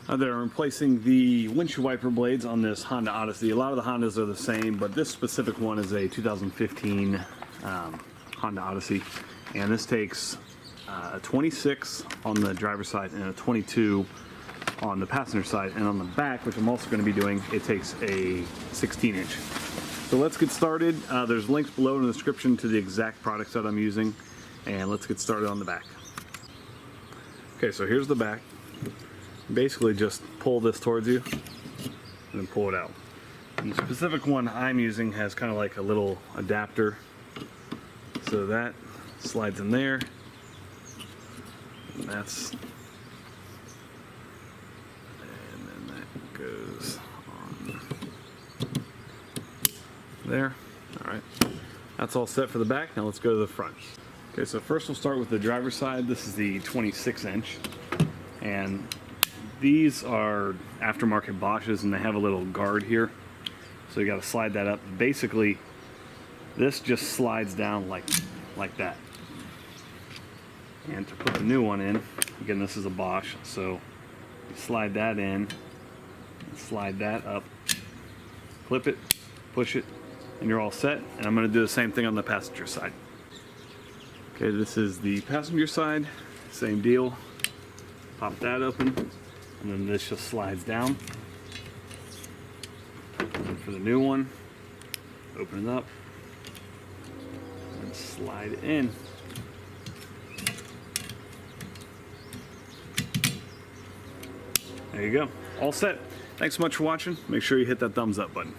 They're replacing the windshield wiper blades on this Honda Odyssey. A lot of the Hondas are the same, but this specific one is a 2015 Honda Odyssey, and this takes a 26 on the driver's side and a 22 on the passenger side, and on the back, which I'm also going to be doing, it takes a 16-inch. So let's get started. There's links below in the description to the exact products that I'm using, and let's get started on the back. Okay, so here's the back. Basically just pull this towards you and then pull it out. And the specific one I'm using has kind of like a little adapter, so that slides in there, and then that goes on there. All right, that's all set for the back. Now let's go to the front. Okay, so first we'll start with the driver's side. This is the 26-inch, and these are aftermarket Bosches, and they have a little guard here, so you got to slide that up. Basically, this just slides down like that. And to put the new one in, again, this is a Bosch, so you slide that in, slide that up, clip it, push it, and you're all set. And I'm going to do the same thing on the passenger side. Okay, this is the passenger side, same deal. Pop that open, and then this just slides down. And for the new one, open it up and slide it in. There you go, all set. Thanks so much for watching. Make sure you hit that thumbs up button.